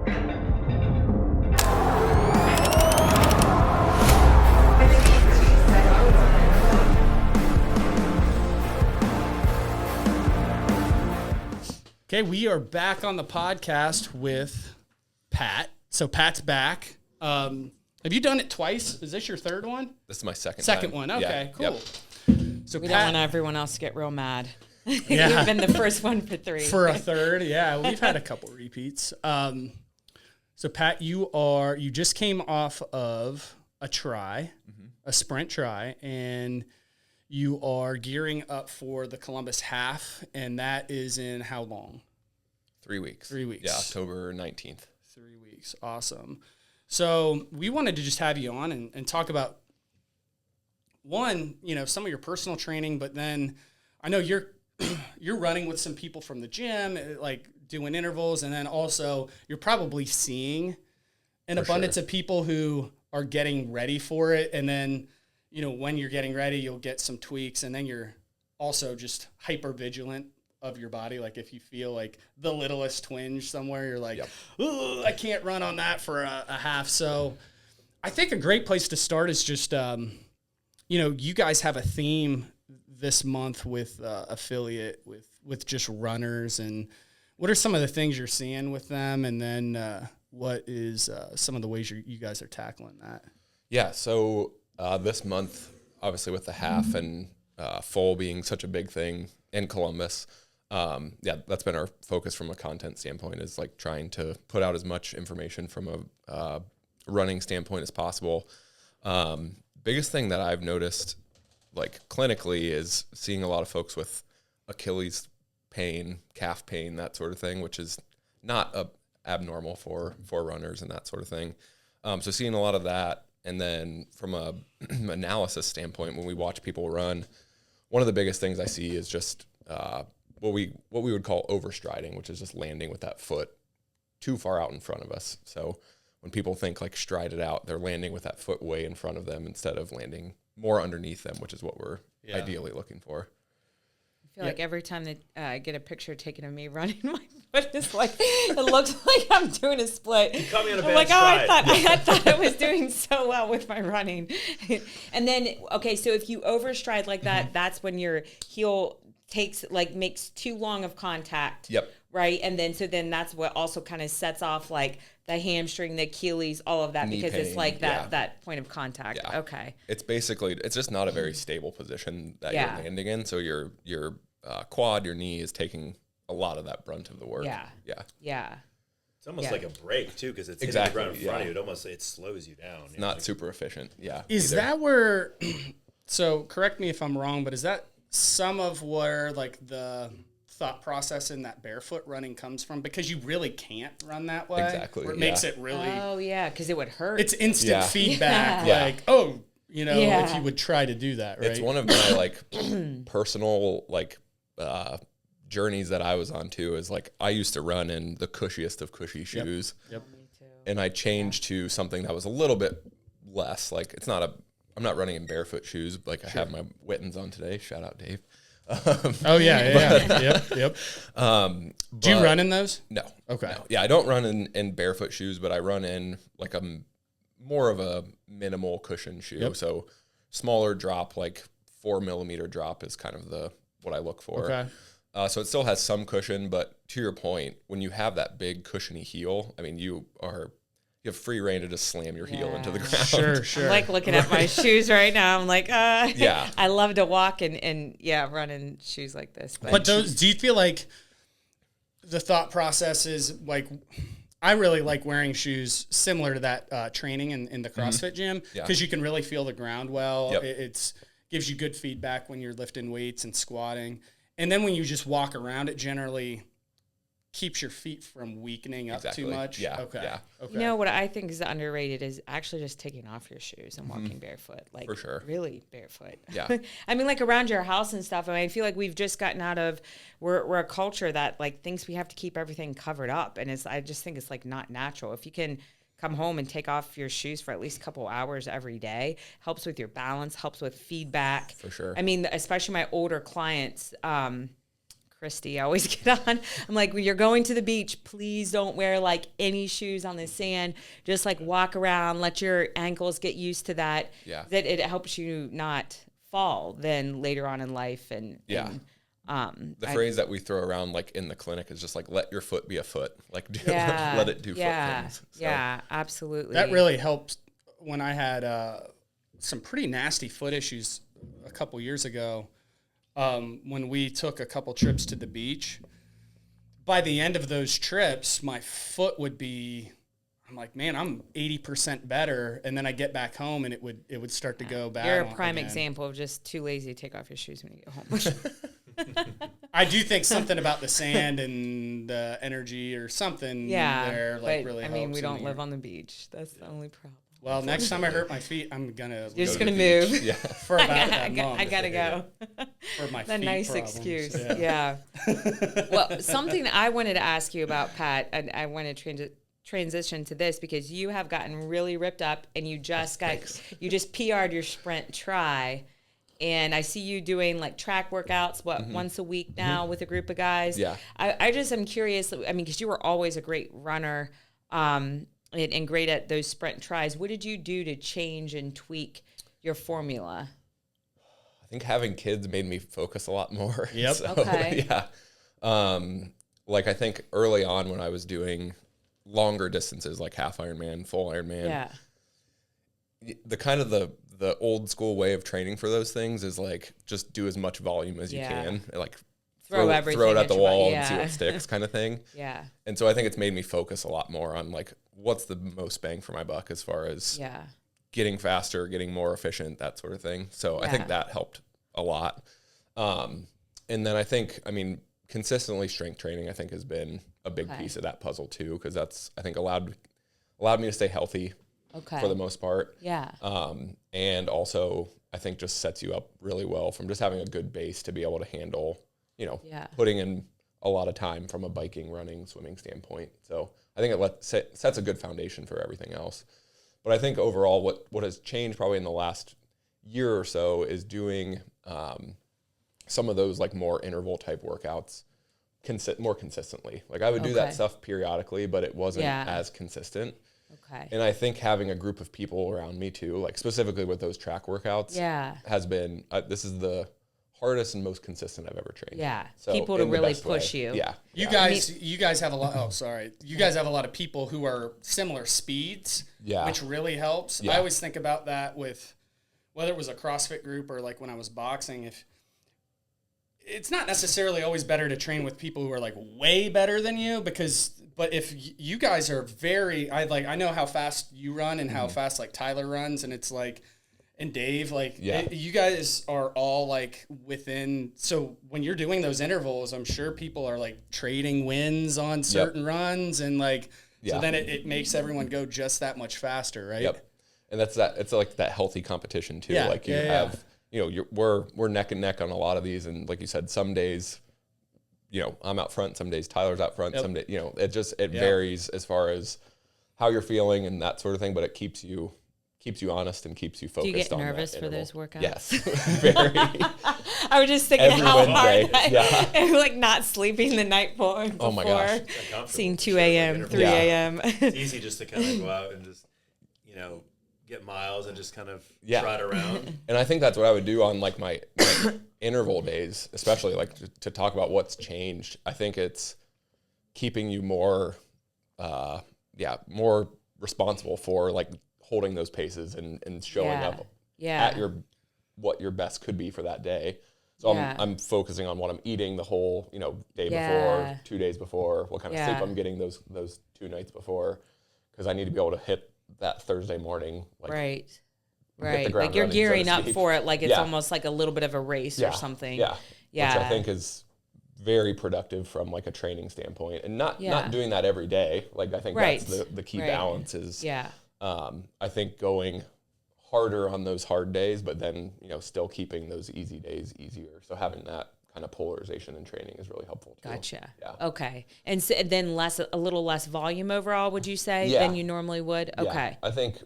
Okay, we are back on the podcast with Pat. So Pat's back. Have you done it twice? Is this your third one? This is my second Second time. one. Okay, yeah. cool. Yep. So We Pat, don't want everyone else to get real mad. Yeah. You've been the first one for 3. for a third. Yeah, we've had a couple repeats. So Pat, you just came off of a try, a sprint try, and you are gearing up for the Columbus half, and that is in how long? 3 weeks. 3 weeks. Yeah, October 19th. 3 weeks. Awesome. So we wanted to just have you on and talk about, one, some of your personal training, but then I know you're running with some people from the gym, like doing intervals, and then also you're probably seeing an abundance of people who are getting ready for it, and then when you're getting ready, you'll get some tweaks, and then you're also just hyper vigilant of your body. Like if you feel like the littlest twinge somewhere, you're like, I can't run on that for a half. So I think a great place to start is just, you guys have a theme this month with affiliate with just runners, and what are some of the things you're seeing with them? And then what is some of the ways you guys are tackling that? Yeah. So this month, obviously with the half and full being such a big thing in Columbus, that's been our focus from a content standpoint, is like trying to put out as much information from a running standpoint as possible. Biggest thing that I've noticed, like clinically, is seeing a lot of folks with Achilles pain, calf pain, that sort of thing, which is not abnormal for runners and that sort of thing. So seeing a lot of that. And then from a analysis standpoint, when we watch people run, one of the biggest things I see is just what we would call overstriding, which is just landing with that foot too far out in front of us. So when people think like stride it out, they're landing with that foot way in front of them instead of landing more underneath them, which is what we're ideally looking for. I feel like every time that I get a picture taken of me running, my foot is like, it looks like I'm doing a split. You caught me on a bad I'm like, stride. I thought I was doing so well with my running. And then, okay, so if you overstride like that, that's when your heel makes too long of contact. Yep. Right. And then that's what also kind of sets off like the hamstring, the Achilles, all of that, Knee because pain, it's like that point of contact. Yeah. Okay. It's just not a very stable position that you're landing in. So your quad, your knee is taking a lot of that brunt of the work. Yeah. It's almost like a break too, because it's hitting the ground in front of you. It slows you down. It's not super efficient. Yeah. Is that where, so correct me if I'm wrong, but is that some of where like the thought process in that barefoot running comes from? Because you really can't run that way. Exactly. It makes it really. Oh yeah, because it would hurt. It's instant feedback. Yeah. Like, if you would try to do that, right? It's one of my like personal like journeys that I was on too, is like I used to run in the cushiest of cushy shoes. Yep. Me too. And I changed to something that was a little bit less, like I'm not running in barefoot shoes. Like I have my Wittens on today. Shout out Dave. Yep. Do you run in those? No. Okay. No. Yeah, I don't run in barefoot shoes, but I run in like more of a minimal cushion shoe. Yep. So smaller drop, like 4 millimeter drop is kind of what I look for. Okay. So it still has some cushion, but to your point, when you have that big cushiony heel, I mean, you have free reign to just slam your heel into the ground. Sure. I'm like looking at my shoes right now. I'm like, Yeah. I love to walk and run in shoes like this. But those, do you feel like the thought process is like, I really like wearing shoes similar to that training in the CrossFit gym, because you can really feel the ground well. Yep. It's gives you good feedback when you're lifting weights and squatting. And then when you just walk around, it generally keeps your feet from weakening up too much. Yeah. Okay. Yeah. Okay. You know what I think is underrated is actually just taking off your shoes and walking barefoot. Like, for sure. Really barefoot. Yeah. I mean, like around your house and stuff. I mean, I feel like we've just gotten out of we're a culture that like thinks we have to keep everything covered up, and I just think it's like not natural. If you can come home and take off your shoes for at least a couple hours every day, helps with your balance, helps with feedback. For sure. I mean, especially my older clients. Christy I always get on. I'm like, when you're going to the beach, please don't wear like any shoes on the sand. Just like walk around, let your ankles get used to that. Yeah. That it helps you not fall then later on in life. And the phrase that we throw around like in the clinic is just like, let your foot be a foot. Like let it do foot things. So. Yeah, absolutely. That really helped when I had some pretty nasty foot issues a couple years ago. When we took a couple trips to the beach, by the end of those trips, my foot would be, I'm like, man, I'm 80% better. And then I get back home and it would start to go bad. You're a prime example of just too lazy to take off your shoes when you get home. I do think something about the sand and the energy or something there like really helps. I mean, we don't live on the beach. That's the only problem. Well, next time I hurt my feet, I'm gonna. You're just gonna move. Yeah. For about that month. I gotta go. For my The feet nice problems. excuse. Yeah. Well, something I wanted to ask you about, Pat, and I want to transition to this because you have gotten really ripped up, and you just PR'd your sprint try, and I see you doing like track workouts once a week now with a group of guys. Yeah. I just am curious. I mean, because you were always a great runner. And great at those sprint tries. What did you do to change and tweak your formula? I think having kids made me focus a lot more. Yep. So, Okay. Yeah. Like I think early on when I was doing longer distances, like half Ironman, full Ironman, the kind of the old school way of training for those things is like just do as much volume as you can. Like throw it at the wall and see what sticks kind of thing. Yeah. And so I think it's made me focus a lot more on like what's the most bang for my buck as far as getting faster, getting more efficient, that sort of thing. So I think that helped a lot. And then I think, I mean, consistently strength training, I think has been a big piece of that puzzle too, because that's, I think allowed me to stay healthy for the most part. Yeah. And also I think just sets you up really well from just having a good base to be able to handle, putting in a lot of time from a biking, running, swimming standpoint. So I think it sets a good foundation for everything else. But I think overall what has changed probably in the last year or so is doing some of those like more interval type workouts more consistently. Like I would do that stuff periodically, but it wasn't as consistent. Okay. And I think having a group of people around me too, like specifically with those track workouts, has been, this is the hardest and most consistent I've ever trained. Yeah. So people to really push you. Yeah. You guys have a lot. Oh, sorry. You guys have a lot of people who are similar speeds, which really helps. Yeah. I always think about that with whether it was a CrossFit group or like when I was boxing. If it's not necessarily always better to train with people who are like way better than you but if you guys are I know how fast you run and how fast like Tyler runs, and it's like. And Dave, you guys are all like within. So when you're doing those intervals, I'm sure people are like trading wins on certain runs, and so then it makes everyone go just that much faster, right? Yep. And that's that. It's like that healthy competition too. Yeah. Like you have, we're neck and neck on a lot of these, and like you said, some days, I'm out front, some days Tyler's out front, some days, it varies as far as how you're feeling and that sort of thing, but it keeps you honest and keeps you focused on that. Do you get nervous for those workouts? Yes, very. I was just thinking Every how Wednesday, hard like not sleeping the night before. Oh my gosh. Seeing 2 a.m., 3 a.m. It's easy just to kind of go out and just, get miles and just kind of trot around. And I think that's what I would do on like my interval days, especially like to talk about what's changed. I think it's keeping you more responsible for like holding those paces and showing up at what your best could be for that day. So I'm focusing on what I'm eating the whole, day before, 2 days before, what kind of sleep I'm getting those 2 nights before, because I need to be able to hit that Thursday morning. Right. Like you're gearing up for it. Like it's almost like a little bit of a race or something. Yeah. Which I think is very productive from like a training standpoint, and not doing that every day. Like I think that's the key balance is, I think going harder on those hard days, but then, still keeping those easy days easier. So having that kind of polarization in training is really helpful too. Gotcha. Yeah. Okay. And so then a little less volume overall, would you say, than you normally would? Okay. I think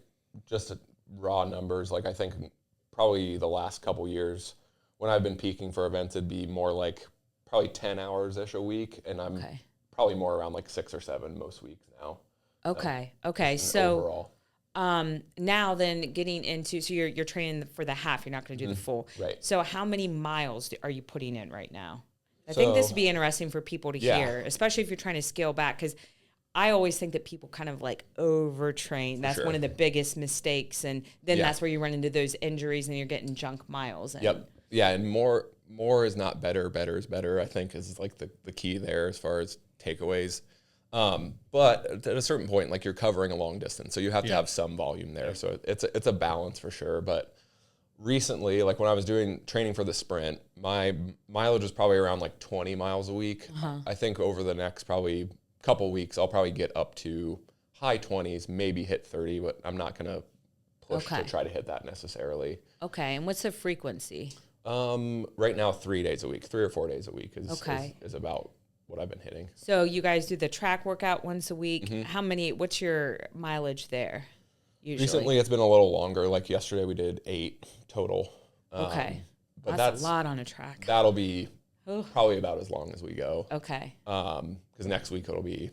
just raw numbers, like I think probably the last couple years when I've been peaking for events, it'd be more like probably 10 hours-ish a week, and I'm probably more around like 6 or 7 most weeks now. Okay. Okay. So now then getting into, so you're training for the half, you're not going to do the full. Right. So how many miles are you putting in right now? I think this would be interesting for people to hear, especially if you're trying to scale back, because I always think that people kind of like overtrain. That's one of the biggest mistakes. And then that's where you run into those injuries and you're getting junk miles. And Yep. Yeah. And more is not better. Better is better, I think, is like the key there as far as takeaways. But at a certain point, like you're covering a long distance, so you have to have some volume there. So it's a balance for sure. But recently, like when I was doing training for the sprint, my mileage was probably around like 20 miles a week. I think over the next probably couple weeks, I'll probably get up to high 20s, maybe hit 30, but I'm not going to push to try to hit that necessarily. Okay. And what's the frequency? Right now, 3 days a week, 3 or 4 days a week is about what I've been hitting. So you guys do the track workout once a week. What's your mileage there usually? Recently, it's been a little longer. Like yesterday, we did 8 total. Okay. But that's a lot on a track. That'll be probably about as long as we go. Okay. Because next week it'll be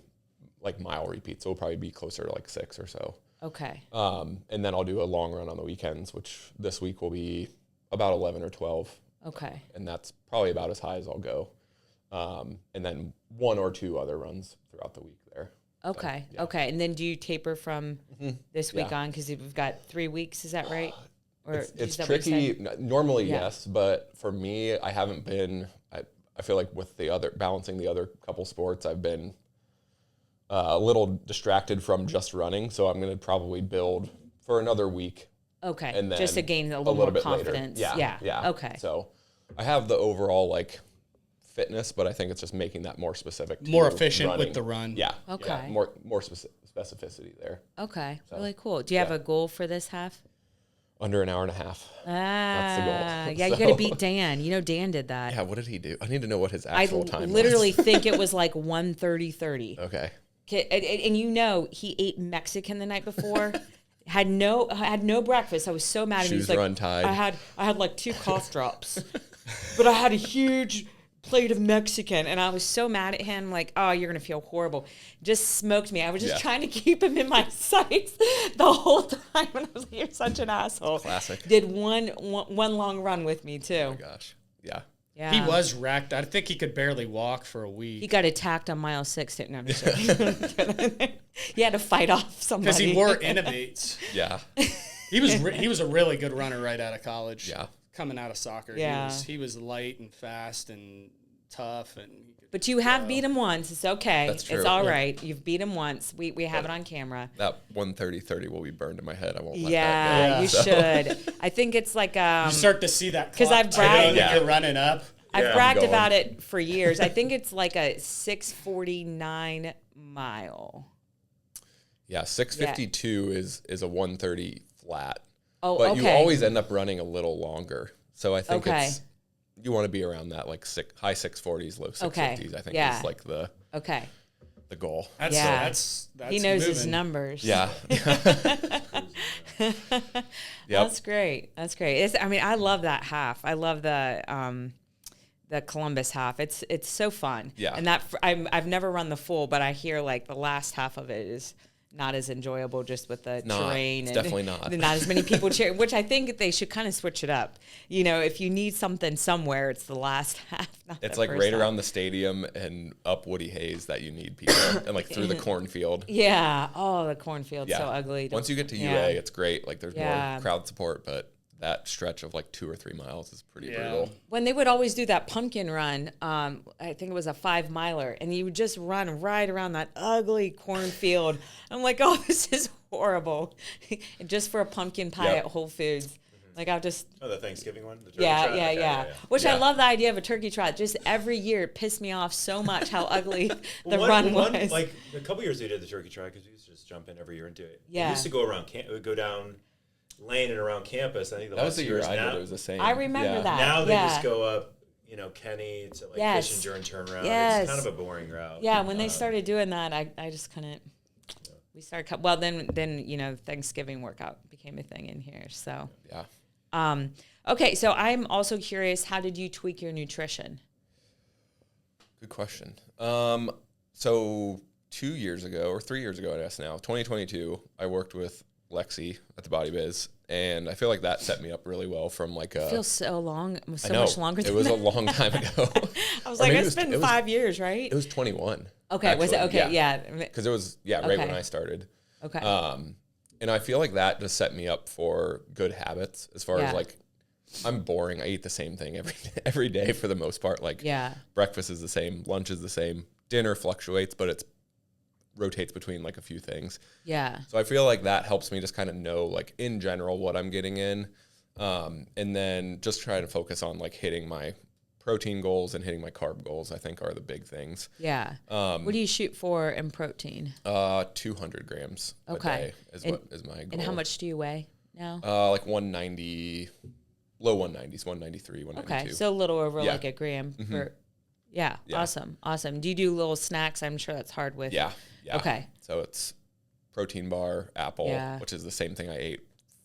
like mile repeats. So it'll probably be closer to like 6 or so. Okay. And then I'll do a long run on the weekends, which this week will be about 11 or 12. Okay. And that's probably about as high as I'll go. And then 1 or 2 other runs throughout the week there. Okay. So, Okay. And then do you taper from this week on? Because we've got 3 weeks. Is that right? Or it's tricky. Normally, yes. But for me, I haven't been, I feel like with balancing the other couple sports, I've been a little distracted from just running. So I'm going to probably build for another week. Okay. And then just to gain a little more confidence. Yeah. Okay. So I have the overall like fitness, but I think it's just making that more specific to more efficient running. with the run. Yeah. Okay. Yeah, more specificity there. Okay. So, really cool. Do you have a goal for this half? Under an hour and a half. That's the goal. Yeah, you got to beat Dan. You know, Dan did that. Yeah, what did he do? I need to know what his actual time was. I literally think it was like 1:30. Okay. And you know, he ate Mexican the night before. had no breakfast. I was so mad. Shoes and were he's like, untied. I had like 2 cough drops, but I had a huge plate of Mexican, and I was so mad at him. Like, oh, you're gonna feel horrible. Just smoked me. I was just trying to keep him in my sights the whole time, and I was like, you're such an asshole. Classic. Did one long run with me too. Oh my gosh. Yeah. Yeah. He was wrecked. I think he could barely walk for a week. He got attacked on mile 6. No, I'm just joking. He had to fight off somebody. Because he wore Innovates. Yeah. He was a really good runner right out of college. Yeah. Coming out of soccer. Yeah. He was light and fast and tough. But you have beat him once. It's okay. That's true. It's all right. You've beat him once. We have it on camera. That 1:30 will be burned in my head. I won't let Yeah, that go. you should. I think it's like you start to see that 'cause I've bragged- that you're running up. I've bragged about it for years. I think it's like a 6:49 mile. Yeah, 6:52 is a 1:30 flat. Oh, but okay. you always end up running a little longer. So I think you want to be around that like high 6:40s, low 6:50s. I think is like the goal. That's he knows moving. his numbers. Yeah. That's great. That's great. I love that half. I love the Columbus half. It's so fun. Yeah. And I've never run the full, but I hear like the last half of it is not as enjoyable just with the terrain. It's and definitely not. Not as many people cheer, which I think they should kind of switch it up. You know, if you need something somewhere, it's the last half. It's like right around the stadium and up Woody Hayes that you need people and like through the cornfield. Yeah. Oh, the cornfield's so ugly. Once you get to UA, it's great. Like there's more crowd support, but that stretch of like 2 or 3 miles is pretty brutal. When they would always do that pumpkin run, I think it was a 5-miler, and you would just run right around that ugly cornfield. I'm like, oh, this is horrible. Just for a pumpkin pie at Whole Foods. Like I'll just the Thanksgiving one. The turkey yeah. trot? Which I love the idea of a turkey trot. Just every year it pissed me off so much how ugly the run was. Like a couple years we did the turkey trot because we used to just jump in every year and do it. Yeah. We used to go around go down lane and around campus. I think that was the year I did. It was the same. I remember that. Now they just go up, Kenny to like Kissinger and turn around. It's kind of a boring route. Yeah, when they started doing that, I just couldn't. We started. Well, then Thanksgiving workout became a thing in here. So yeah. Okay, so I'm also curious. How did you tweak your nutrition? Good question. So 2 years ago or 3 years ago, I guess now, 2022, I worked with Lexi at the Body Biz, and I feel like that set me up really well from like a... It feels so long, so I know, much longer than it was that. a long time ago. I was like, it's been 5 years, right? It was 21. Okay, actually. was it? Okay, yeah. Because it was, right when I started. Okay. And I feel like that just set me up for good habits as far as like, I'm boring. I eat the same thing every day for the most part. Like breakfast is the same, lunch is the same, dinner fluctuates, but it's rotates between like a few things. Yeah. So I feel like that helps me just kind of know like in general what I'm getting in. And then just try to focus on like hitting my protein goals and hitting my carb goals, I think are the big things. Yeah. What do you shoot for in protein? 200 grams a day is my goal. And how much do you weigh now? Like 190, low 190s, 193, 192. Okay. So a little over like a gram per. Yeah. Awesome. Do you do little snacks? I'm sure that's hard with. Yeah. Okay. So it's protein bar, apple, which is the same thing I ate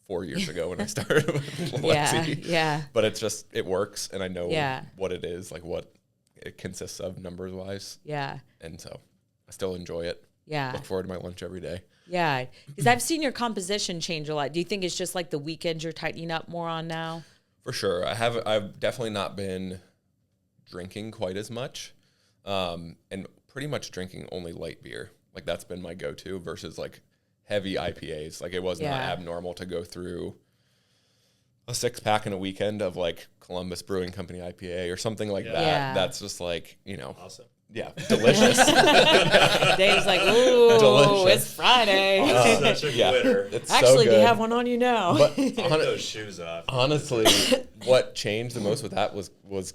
4 years ago when I started with Lexi. Yeah. But it's just, it works, and I know what it is, like what it consists of numbers wise. Yeah. And so I still enjoy it. Yeah. Look forward to my lunch every day. Yeah. Because I've seen your composition change a lot. Do you think it's just like the weekends you're tightening up more on now? For sure. I've definitely not been drinking quite as much, and pretty much drinking only light beer. Like that's been my go-to versus like heavy IPAs. Like it was not abnormal to go through a 6-pack in a weekend of like Columbus Brewing Company IPA or something like that. Yeah. That's just like, awesome. Yeah, delicious. Dave's like, ooh, delicious. It's Friday. Such a quitter. It's actually, so good. do you have one on you now? But take those shoes off. Honestly, what changed the most with that was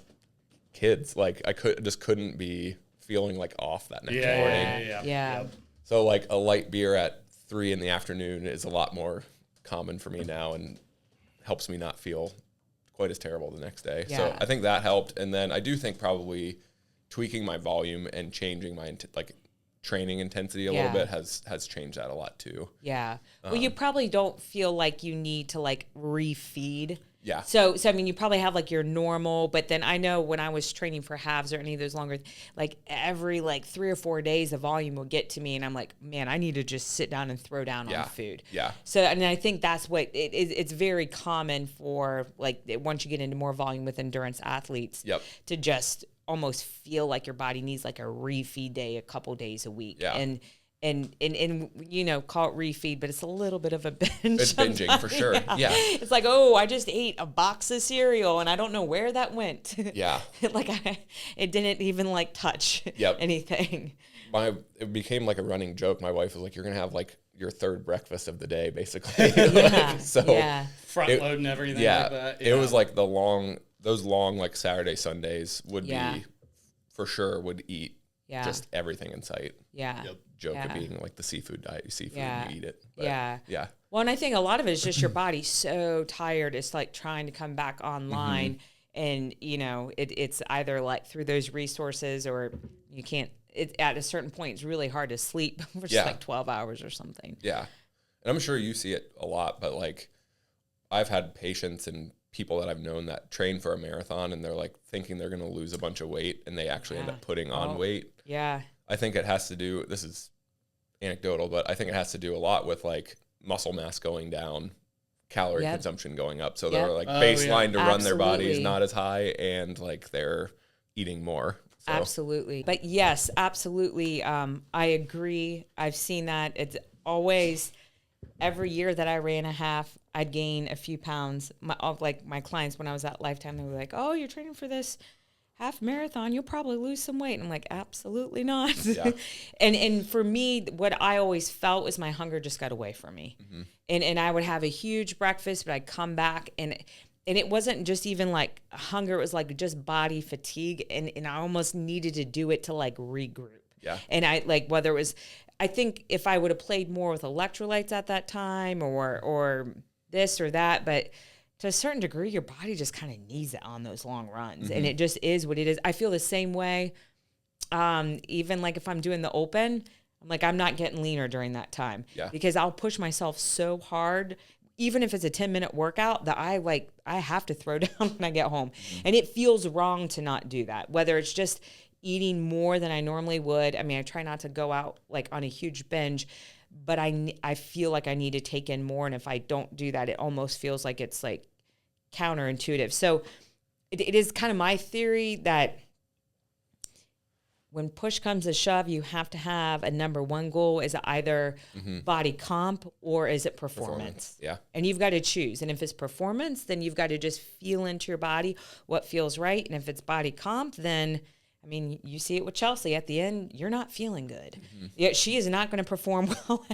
kids. Like I couldn't be feeling like off that next morning. Yeah. So like a light beer at 3 p.m. is a lot more common for me now and helps me not feel quite as terrible the next day. Yeah. So I think that helped. And then I do think probably tweaking my volume and changing my training intensity a little bit has changed that a lot too. Yeah. Well, you probably don't feel like you need to like refeed. Yeah. So I mean, you probably have like your normal, but then I know when I was training for halves or any of those longer, like every like 3 or 4 days, the volume will get to me, and I'm like, man, I need to just sit down and throw down on food. Yeah. So and I think that's what it's very common for like once you get into more volume with endurance athletes, to just almost feel like your body needs like a refeed day a couple days a week. Yeah. And call it refeed, but it's a little bit of a binge. It's binging for sure. Yeah. It's like, oh, I just ate a box of cereal and I don't know where that went. Yeah. It didn't even like touch anything. It became like a running joke. My wife was like, you're going to have like your third breakfast of the day, basically. Front loading everything like that. Yeah. It was like those long like Saturday, Sundays would be for sure would eat just everything in sight. Yeah. Joke of being like the seafood diet. You see food and you eat it. But, yeah. Well, and I think a lot of it is just your body's so tired. It's like trying to come back online, and it's either like through those resources or you can't. At a certain point, it's really hard to sleep for just like 12 hours or something. Yeah, and I'm sure you see it a lot. But like, I've had patients and people that I've known that train for a marathon, and they're like thinking they're going to lose a bunch of weight, and they actually end up putting on weight. Yeah. I think it has to do, this is anecdotal, but I think it has to do a lot with like muscle mass going down, calorie consumption going up. So they're like baseline to run their body is not as high, and like they're eating more. So. Absolutely. But yes, absolutely. I agree. I've seen that. It's always every year that I ran a half, I'd gain a few pounds. My clients, when I was at Lifetime, they were like, oh, you're training for this half marathon, you'll probably lose some weight. And I'm like, absolutely not. Yeah. and for me, what I always felt was my hunger just got away from me. Mm-hmm. And I would have a huge breakfast, but I'd come back and it wasn't just even like hunger, it was like just body fatigue. And I almost needed to do it to like regroup. Yeah. And I like, whether it was, I think if I would have played more with electrolytes at that time or this or that, but to a certain degree, your body just kind of needs it on those long runs. And it just is what it is. I feel the same way. Even like if I'm doing the open, I'm like, I'm not getting leaner during that time because I'll push myself so hard, even if it's a 10-minute workout, that I have to throw down when I get home. And it feels wrong to not do that, whether it's just eating more than I normally would. I mean, I try not to go out like on a huge binge, but I feel like I need to take in more. And if I don't do that, it almost feels like it's like counterintuitive. So it is kind of my theory that when push comes to shove, you have to have a number one goal. Is it either body comp or is it performance? Yeah. And you've got to choose. And if it's performance, then you've got to just feel into your body what feels right. And if it's body comp, then, I mean, you see it with Chelsea. At the end, you're not feeling good. Yeah, she is not going to perform well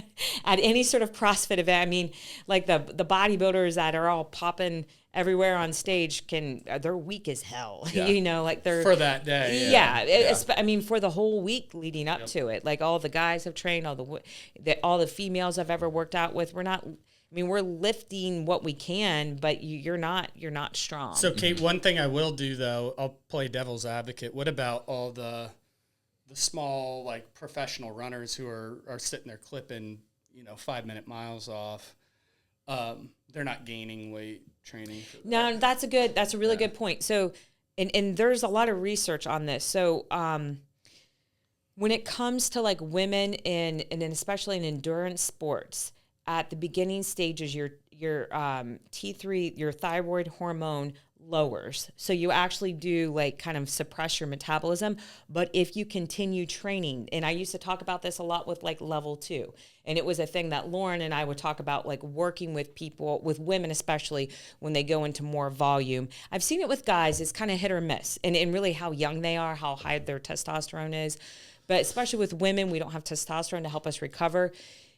at any sort of CrossFit event. I mean, like the bodybuilders that are all popping everywhere on stage they're weak as hell. Yeah. You know, like they're For that day. Yeah. I mean, for the whole week leading up to it, like all the guys have trained, all the females I've ever worked out with. We're lifting what we can, but you're not strong. So, Kate, one thing I will do, though, I'll play devil's advocate. What about all the small, like, professional runners who are sitting there clipping, 5-minute miles off? They're not gaining weight training. No, that's a really good point. So, and there's a lot of research on this. So, when it comes to like women and especially in endurance sports, at the beginning stages, your T3, your thyroid hormone lowers. So you actually do like kind of suppress your metabolism. But if you continue training, and I used to talk about this a lot with like level 2, and it was a thing that Lauren and I would talk about, like working with people, with women especially, when they go into more volume. I've seen it with guys, it's kind of hit or miss, and really how young they are, how high their testosterone is. But especially with women, we don't have testosterone to help us recover.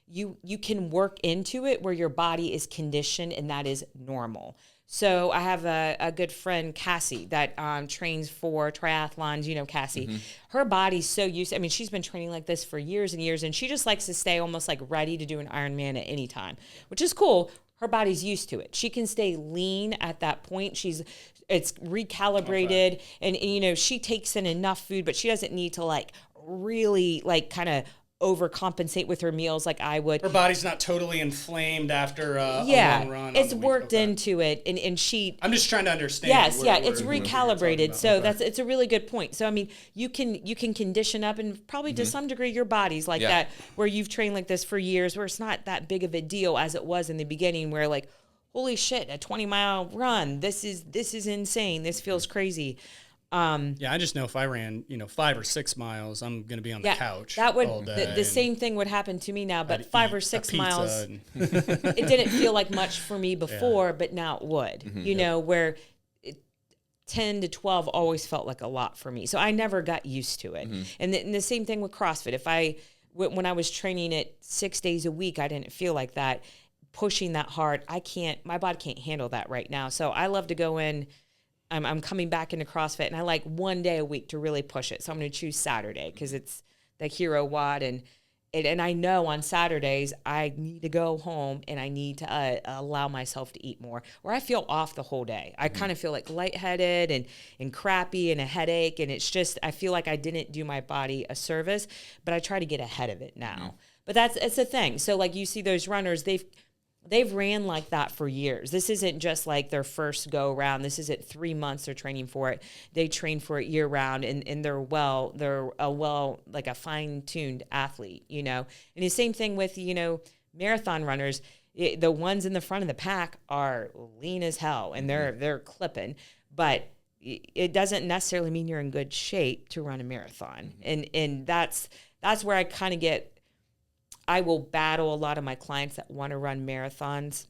You can work into it where your body is conditioned, and that is normal. So I have a good friend, Cassie, that trains for triathlons. You know, Cassie, her body's so used. I mean, she's been training like this for years and years, and she just likes to stay almost like ready to do an Ironman at any time, which is cool. Her body's used to it. She can stay lean at that point. It's recalibrated, and she takes in enough food, but she doesn't need to like really like kind of overcompensate with her meals like I would. Her body's not totally inflamed after a long run. It's worked into it, and she. I'm just trying to understand. Yes, it's recalibrated. So it's a really good point. So I mean, you can condition up, and probably to some degree your body's like that, where you've trained like this for years, where it's not that big of a deal as it was in the beginning, where like, holy shit, a 20-mile run, this is insane. This feels crazy. I just know if I ran, 5 or 6 miles, I'm going to be on the couch. That would all day the same thing would happen to me now, but 5 or 6 miles, it it didn't feel like much for me before, but now it would. Where 10 to 12 always felt like a lot for me, so I never got used to it. And the same thing with CrossFit. When I was training it 6 days a week, I didn't feel like that. Pushing that hard, my body can't handle that right now. So I love to go in. I'm coming back into CrossFit, and I like 1 day a week to really push it. So I'm going to choose Saturday because it's the hero WOD, and I know on Saturdays I need to go home and I need to allow myself to eat more, or I feel off the whole day. I kind of feel like lightheaded and crappy and a headache, and it's just I feel like I didn't do my body a service, but I try to get ahead of it now. But it's a thing. So like you see those runners, they've ran like that for years. This isn't just like their first go around. This isn't 3 months they're training for it. They train for it year round, and they're like a fine-tuned athlete, And the same thing with, marathon runners. The ones in the front of the pack are lean as hell, and they're clipping. But it doesn't necessarily mean you're in good shape to run a marathon. And that's where I kind of I will battle a lot of my clients that want to run marathons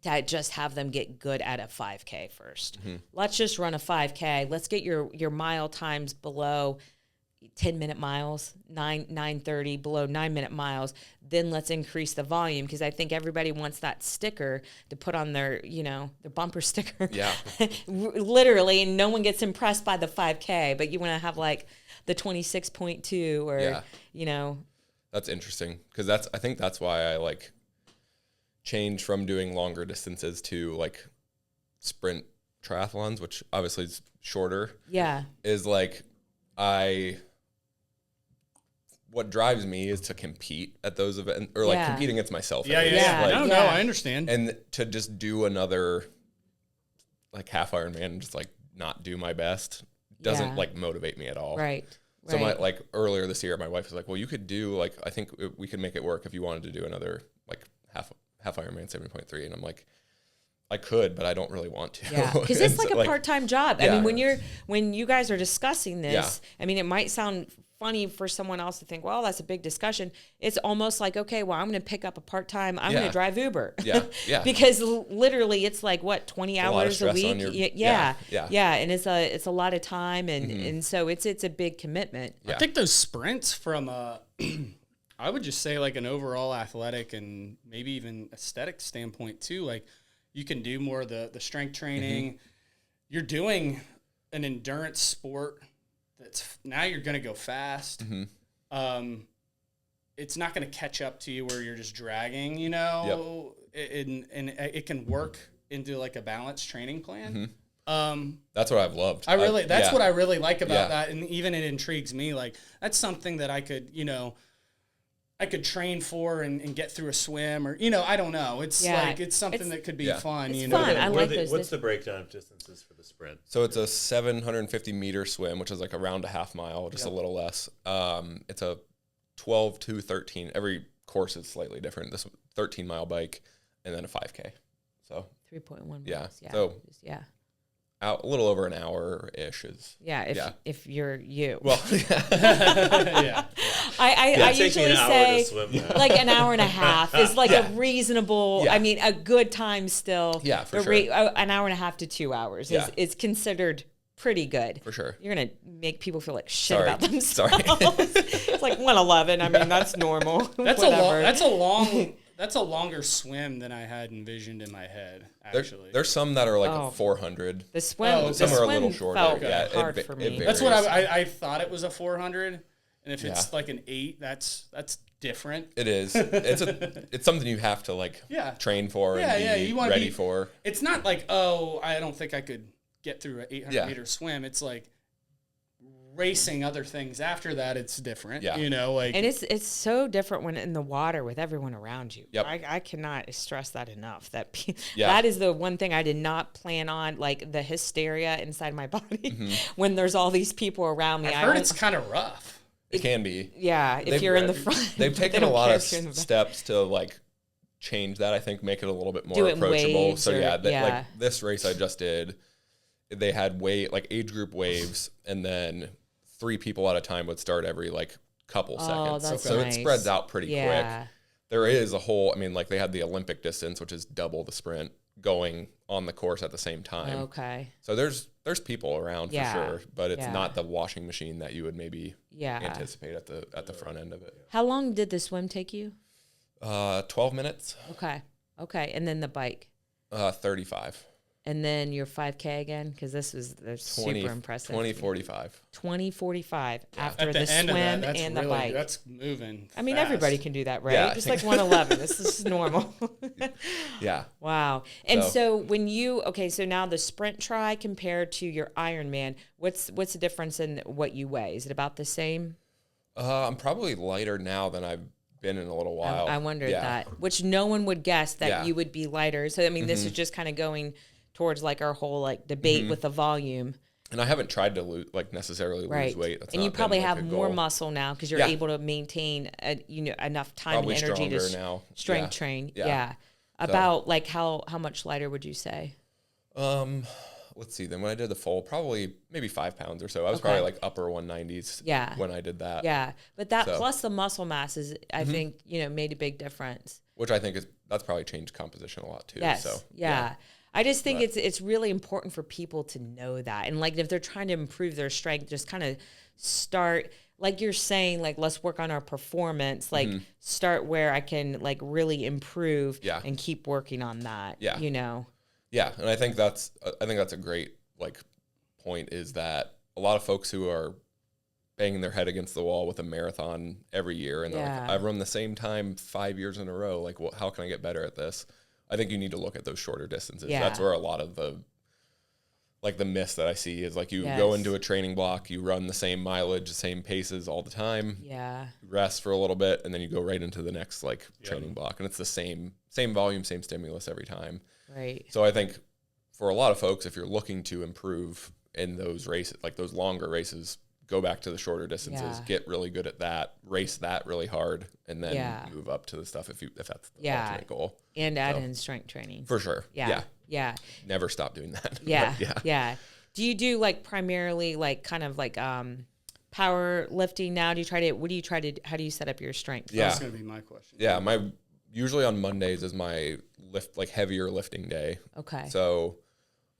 to just have them get good at a 5K first. Let's just run a 5K. Let's get your mile times below 10-minute miles, 9:30, below 9-minute miles. Then let's increase the volume, because I think everybody wants that sticker to put on their bumper sticker. Yeah. Literally, and no one gets impressed by the 5K, but you want to have like the 26.2 or, That's interesting, because I think that's why I like changed from doing longer distances to like sprint triathlons, which obviously is shorter. Yeah. Is like what drives me is to compete at those events, or like compete against myself. Yeah. Like, I understand. And to just do another like half Ironman and just like not do my best doesn't like motivate me at all. Right. So like earlier this year, my wife was like, well, you could do like, I think we could make it work if you wanted to do another like half Ironman 70.3. And I'm like, I could, but I don't really want to. Yeah, because it's like a part-time job. Yeah. I mean, when you guys are discussing this, I mean, it might sound funny for someone else to think, well, that's a big discussion. It's almost like, okay, well, I'm going to pick up a part-time. I'm going to drive Uber. Yeah, yeah. Because literally, it's like what 20 hours a week. Yeah. And it's a lot of time, and so it's a big commitment. I think those sprints from I would just say like an overall athletic and maybe even aesthetic standpoint too. Like you can do more of the strength training. You're doing an endurance sport. Now you're going to go fast. It's not going to catch up to you where you're just dragging, you know, and it can work into like a balanced training plan. That's what I've loved. That's what I really like about that. And even it intrigues me. Like that's something that I could, you know, I could train for and get through a swim or, you know, I don't know. It's like, it's something that could be fun. It's you know, fun. I like those. What's the breakdown of distances for the sprint? So it's a 750 meter swim, which is like around a half mile, just a little less. It's a 12 to 13. Every course is slightly different. This 13-mile bike and then a 5K. So 3.1 miles. Yeah. Yeah. So out a little over an hour-ish is. If you're you. Well, I usually say like an hour and a half is like a reasonable, I mean, a good time still. Yeah, for sure. An hour and a half to 2 hours is considered pretty good. For sure. You're going to make people feel like shit about themselves. Sorry. It's like 111. I mean, that's normal. That's a longer swim than I had envisioned in my head, actually. There's some that are like a 400. The swim, some are a little shorter. Felt hard for me. That's what I thought it was a 400, and if it's like an 8, that's different. It is. It's something you have to like train for and be ready for. It's not like, oh, I don't think I could get through an 800 meter swim. It's like racing other things after that. It's different, you know, like, and it's so different when in the water with everyone around you. Yep. I cannot stress that enough. That is the one thing I did not plan on, like the hysteria inside my body when there's all these people around me. I heard it's kind of rough. It can be. Yeah, if you're in the front. They've taken a lot of steps to like change that. I think make it a little bit more approachable. So like this race I just did, they had age group waves, and then 3 people at a time would start every like couple seconds. So nice. It spreads out pretty quick. There is a whole, I mean, like they had the Olympic distance, which is double the sprint, going on the course at the same time. Okay. So there's people around for sure, but it's not the washing machine that you would maybe anticipate at the front end of it. How long did the swim take you? 12 minutes. Okay. And then the bike? 35. And then your 5K again, because that's super impressive. 20:45. 20:45 after the swim and the bike. That's moving. I mean, fast. everybody can do that, right? Yeah. Just like 111. This is normal. Yeah. Wow. And so when so now the sprint try compared to your Ironman, what's the difference in what you weigh? Is it about the same? I'm probably lighter now than I've been in a little while. I wondered that, which no one would guess that you would be lighter. So I mean, this is just kind of going towards like our whole like debate with the volume. And I haven't tried to necessarily lose weight. That's and you probably have more muscle now because you're able to maintain enough time and energy to strength train. Yeah. About like how much lighter would you say? Let's see. Then when I did the full, probably maybe 5 pounds or so. I was probably like upper 190s. when I did that. Yeah, but that plus the muscle mass is, I think, made a big difference. Which I think that's probably changed composition a lot too. Yes. So Yeah. I just think it's really important for people to know that. And like if they're trying to improve their strength, just kind of start, like you're saying, like let's work on our performance, like start where I can like really improve and keep working on that. Yeah. Yeah, and I think that's a great like point, is that a lot of folks who are banging their head against the wall with a marathon every year, and they're like, I've run the same time 5 years in a row. Like, how can I get better at this? I think you need to look at those shorter distances. Yeah. That's where a lot of the myth that I see is like you go into a training block, you run the same mileage, the same paces all the time. Yeah. Rest for a little bit, and then you go right into the next training block, and it's the same volume, same stimulus every time. Right. So I think for a lot of folks, if you're looking to improve in those races, like those longer races, go back to the shorter distances, get really good at that, race that really hard, and then move up to the stuff if that's the ultimate goal. And add in strength training. For sure. Yeah. Never stop doing that. Yeah. Do you do like primarily like kind of like power lifting now? How do you set up your strength? That's going to be my question. Yeah. Usually on Mondays is my heavier lifting day. Okay. So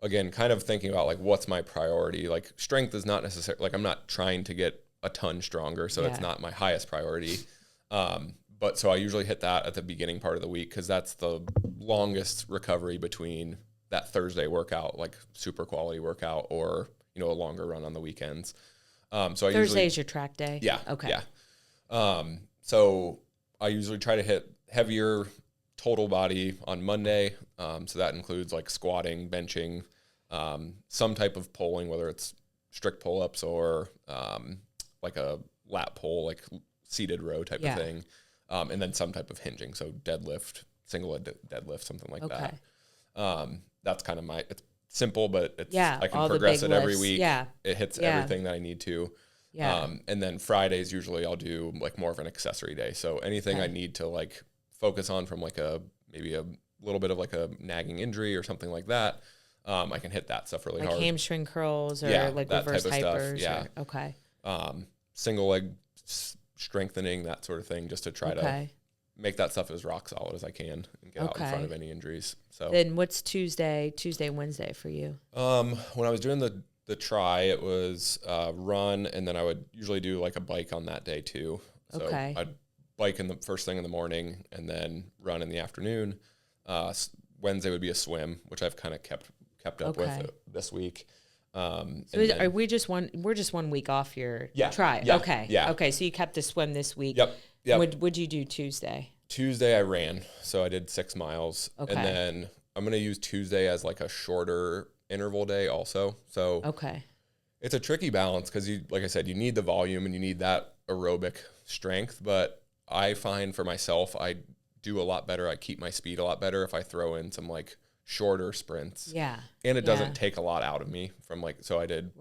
again, kind of thinking about like what's my priority. Like strength is not necessarily, like I'm not trying to get a ton stronger, so it's not my highest priority. But so I usually hit that at the beginning part of the week because that's the longest recovery between that Thursday workout, like super quality workout, or a longer run on the weekends. So Thursday is your track day. Yeah. Okay. Yeah. So I usually try to hit heavier total body on Monday. So that includes like squatting, benching, some type of pulling, whether it's strict pull-ups or like a lat pull, like seated row type of thing. And then some type of hinging. So deadlift, single deadlift, something like that. That's kind of it's simple, but I can progress it every week. Yeah. It hits everything that I need to. Yeah. And then Fridays, usually I'll do like more of an accessory day. So anything I need to like focus on from like maybe a little bit of like a nagging injury or something like that, I can hit that stuff really hard. Like hamstring curls or like reverse hypers. Yeah. Okay. Single leg strengthening, that sort of thing, just to try to make that stuff as rock solid as I can and get out in front of any injuries. So then what's Tuesday, Wednesday for you? When I was doing the try, it was run, and then I would usually do like a bike on that day too. So I'd bike in the first thing in the morning and then run in the afternoon. Wednesday would be a swim, which I've kind of kept up with this week. So we're just 1 week off your try. Yeah, okay. Yeah. Okay. So you kept the swim this week. Yep. What'd you do Tuesday? Tuesday I ran. So I did 6 miles. Okay. And then I'm going to use Tuesday as like a shorter interval day also. So it's a tricky balance because like I said, you need the volume and you need that aerobic strength. But I find for myself, I do a lot better. I keep my speed a lot better if I throw in some like shorter sprints. Yeah. And it doesn't take a lot out of me from like, so I did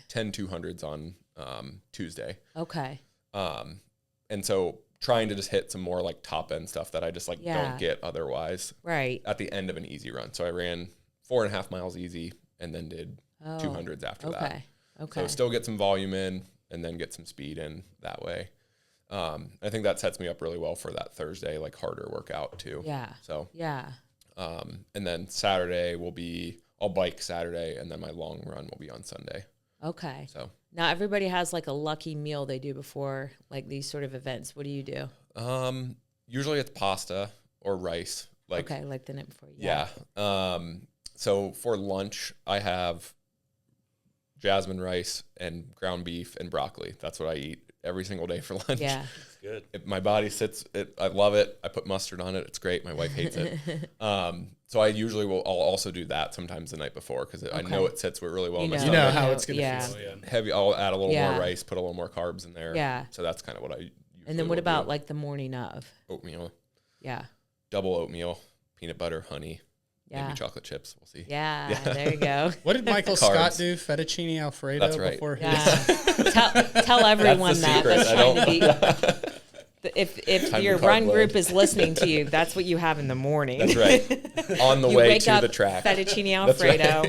10 200s on Tuesday. Okay. And so trying to just hit some more like top end stuff that I just like don't get otherwise. Right. At the end of an easy run. So I ran 4.5 miles easy and then did 200s after that. Okay. So still get some volume in and then get some speed in that way. I think that sets me up really well for that Thursday, like harder workout too. Yeah. So, and then Saturday I'll bike Saturday and then my long run will be on Sunday. Okay. So now everybody has like a lucky meal they do before like these sort of events. What do you do? Usually it's pasta or rice. Like the night before. Yeah. So for lunch I have jasmine rice and ground beef and broccoli. That's what I eat every single day for lunch. Yeah. It's good. My body sits it. I love it. I put mustard on it. It's great. My wife hates it. So I usually I'll also do that sometimes the night before because I know it sits really well in my stomach. You know how it's going to feel. Yeah. Heavy. I'll add a little more rice, put a little more carbs in there. Yeah. So that's kind of what I usually And then what about like the morning of? Oatmeal. Yeah. Double oatmeal, peanut butter, honey. Maybe chocolate chips. We'll see. Yeah, there you go. What did Michael Scott do? Fettuccine Alfredo. That's right. Before tell everyone that. If your run group is listening to you, that's what you have in the morning. That's right. On the way to the track. Fettuccine Alfredo.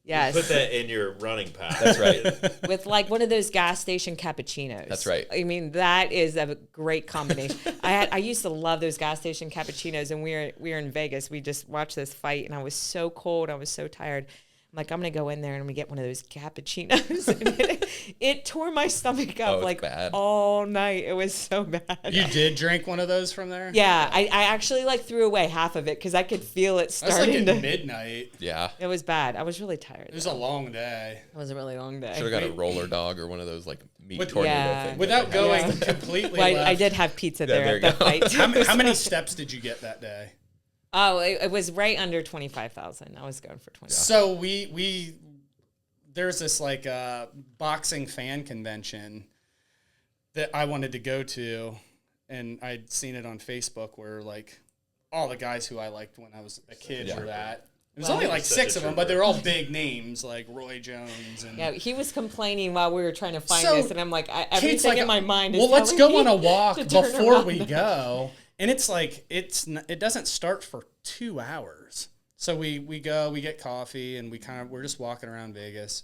Yes. Put that in your running pack. That's right. With like one of those gas station cappuccinos. That's right. I mean, that is a great combination. I used to love those gas station cappuccinos, and we were in Vegas. We just watched this fight, and I was so cold. I was so tired. I'm like, I'm going to go in there and I'm going to get one of those cappuccinos. And it tore my stomach up like bad. All night. It was so bad. You did drink one of those from there? Yeah. I actually like threw away half of it because I could feel it starting. That's like at midnight. Yeah. It was bad. I was really tired. It was a long day. It was a really long day. Should have got a roller dog or one of those like meat tornado things. Without going completely left. I did have pizza there at the fight. How many steps did you get that day? Oh, it was right under 25,000. I was going for 20. So there's this like boxing fan convention that I wanted to go to, and I'd seen it on Facebook where like all the guys who I liked when I was a kid were at. It was only like 6 of them, but they're all big names like Roy Jones. And Yeah, he was complaining while we were trying to find So, this, and I'm like, everything like, in my mind is well, let's telling go on me a walk to turn before around. we go. And it's like, it doesn't start for 2 hours. So we go, we get coffee, and we're just walking around Vegas.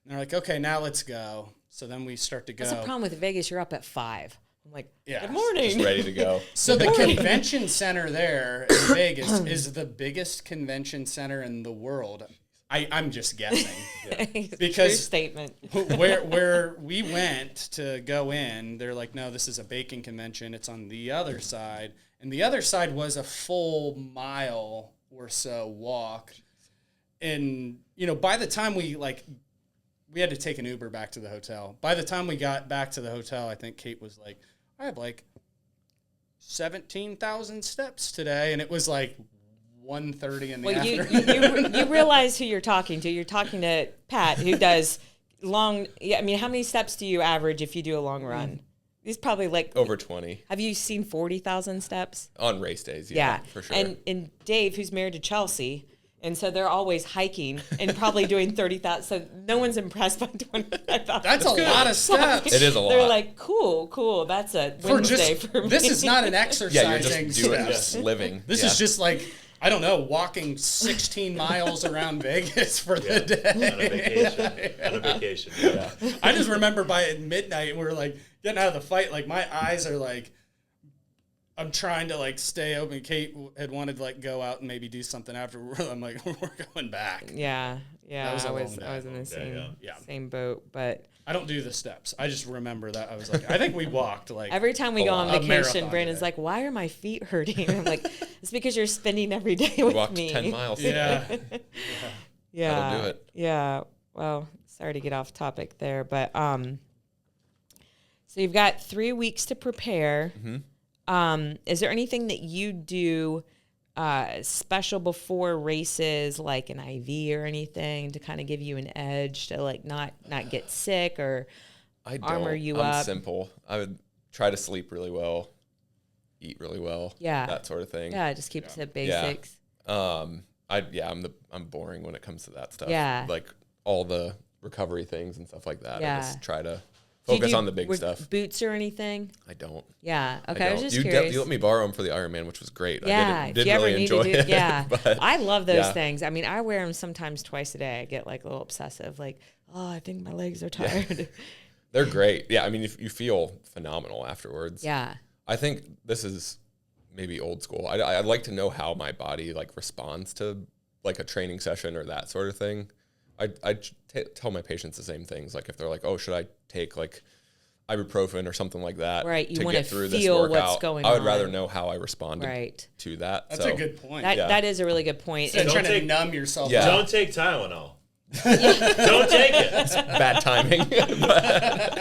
And they're like, okay, now let's go. So then we start to go. That's the problem with Vegas. You're up at 5. I'm like, Yeah. good morning. Just ready to go. So the convention center there in Vegas is the biggest convention center in the world. I'm just guessing. Because true statement. where we went to go in, they're like, no, this is a baking convention. It's on the other side. And the other side was a full mile or so walk. And, by the time we had to take an Uber back to the hotel. By the time we got back to the hotel, I think Kate was like, I have 17,000 steps today. And it was 1:30 in the afternoon. You realize who you're talking to. You're talking to Pat, who does long. Yeah, I mean, how many steps do you average if you do a long run? He's probably over 20 Have you seen 40,000 steps on race days. Yeah, for sure. And Dave, who's married to Chelsea. And so they're always hiking and probably doing 30,000. So no one's impressed by 25,000. That's a lot of steps. It is a lot. They're like, cool. That's a Wednesday for me. This is not an exercising Yeah, you're just doing steps. just living. This is just I don't know, walking 16 miles around Vegas for the day. On a vacation. Yeah. I just remember by midnight, we were getting out of the fight. My eyes are I'm trying to stay open. Kate had wanted to go out and maybe do something after. I'm like, we're going back. Yeah. That was I a was long day. in the same Yeah. same boat, but I don't do the steps. I just remember that. I was like, I think we walked every time we go on a vacation, marathon Brandon's today. like, "Why are my feet hurting?" I'm like, "It's because you're spending every day with walked me." 10 miles. Yeah. Yeah. That'll do it. Yeah. Well, sorry to get off topic there, but so you've got 3 weeks to prepare. Mm-hmm. Is there anything that you do special before races, like an IV or anything, to kind of give you an edge to not get sick or armor you I'm up? simple. I would try to sleep really well, eat really well. Yeah. That sort of thing. Yeah, just keep it to basics. I'm boring when it comes to that stuff. Yeah. All the recovery things and stuff like that. Yeah. I just try to Do you focus do on the big stuff. Boots or anything? I don't. Yeah. Okay. I was don't. just curious. You let me borrow them for the Ironman, which was great. Yeah, I if did you ever really need to enjoy do, it. yeah, but I love those yeah. things. I mean, I wear them sometimes twice a day. I get a little obsessive, I think my legs are tired. They're great. Yeah, I mean, you feel phenomenal afterwards. Yeah, I think this is maybe old school. I'd like to know how my body responds to a training session or that sort of thing. I tell my patients the same things. If they're oh, should I take ibuprofen or something like that Right, you to wanna get through this feel workout? what's going I would on. rather know how I responded right. to that. That's so, a good point. That is a really good point. Instead of And- trying to numb yourself Yeah. out. Don't take Tylenol. Don't take it. bad timing.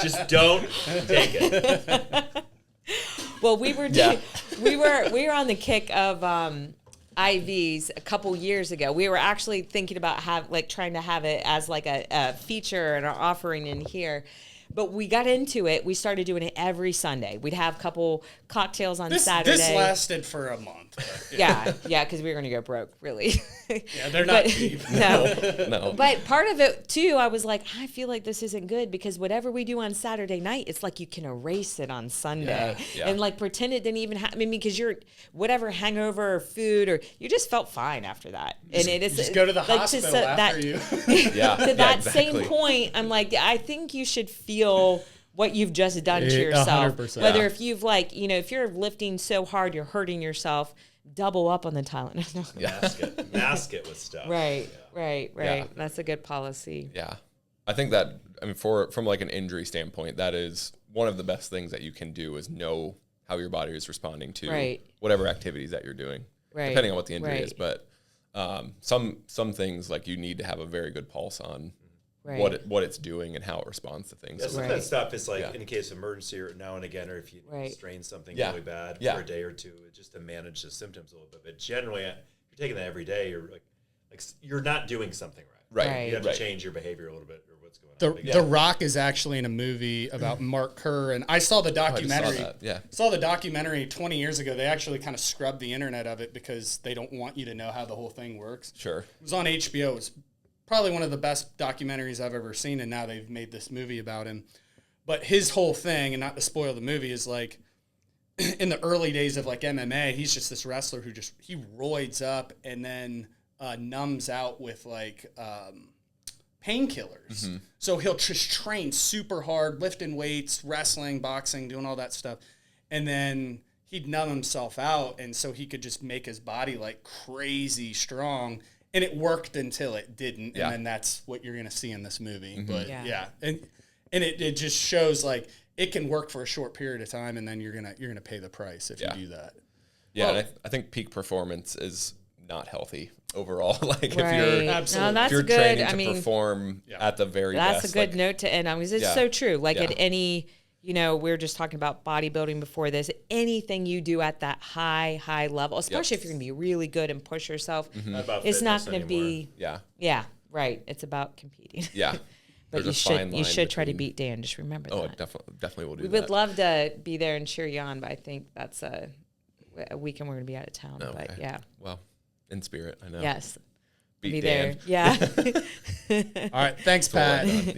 Just don't take it. Well, we were Yeah. we were on the kick of IVs a couple years ago. We were actually thinking about trying to have it as a feature and our offering in here. But we got into it. We started doing it every Sunday. We'd have a couple cocktails on Saturday. This lasted for a month. but Yeah, because we were going to go broke, really. Yeah, they're not But- cheap. No. But part of it, too, I was like, I feel like this isn't good because whatever we do on Saturday night, it's like you can erase it on Sunday. Yeah. And pretend it didn't even happen. I mean, because you're whatever hangover or food or you just felt fine after that. And it is Just go to the hospital after you. Yeah. To yeah, that exactly. same point, I'm like, I think you should feel what you've just done to Yeah, yourself. 100%. Whether Yeah. if you've if you're lifting so hard, you're hurting yourself, double up on the Tylenol. Mask it with stuff. Right. Yeah. That's a good policy. Yeah. I think that, from an injury standpoint, that is one of the best things that you can do is know how your body is responding to Right. whatever activities that you're doing, Right. depending on what the injury Right. is. But some things you need to have a very good pulse on Right. what it's doing and how it responds to things. Yeah, some of Right. that stuff is Yeah. in case of emergency or now and again, or if you Right. strain something Yeah. really bad Yeah. for a day or two, just to manage the symptoms a little bit. But generally, if you're taking that every day, you're you're not doing something right. Right. You have to change your behavior a little bit, or what's going on. The Rock is actually in a movie about Mark Kerr, and I saw the documentary. Saw the documentary 20 years ago. They actually kind of scrubbed the internet of it because they don't want you to know how the whole thing works. Sure. It was on HBO. It was probably one of the best documentaries I've ever seen, and now they've made this movie about him. But his whole thing, and not to spoil the movie, is like in the early days of like MMA, he's just this wrestler who he roids up and then numbs out with like painkillers. Mm-hmm. So he'll just train super hard, lifting weights, wrestling, boxing, doing all that stuff. And then he'd numb himself out, and so he could just make his body like crazy strong. And it worked until it didn't. And then that's what you're going to see in this movie. Mm-hmm. But and it just shows like it can work for a short period of time, and then you're gonna pay the price if you do that. Yeah, well, and I think peak performance is not healthy overall. Like if you're training to perform at the very best. That's a good note to end on, because it's so true. Like at any, we were just talking about bodybuilding before this. Anything you do at that high level, especially if you're going to be really good and push yourself, it's not going to be. Yeah, right. It's about competing. Yeah. But you should try to beat Dan. Just remember that. Oh, definitely will do that. We would love to be there and cheer you on, but I think that's a weekend we're going to be out of town. Okay. But yeah. Well, in spirit, I know. Yes. Beat be Dan. there. Yeah. All right. Thanks, Pat. Yeah.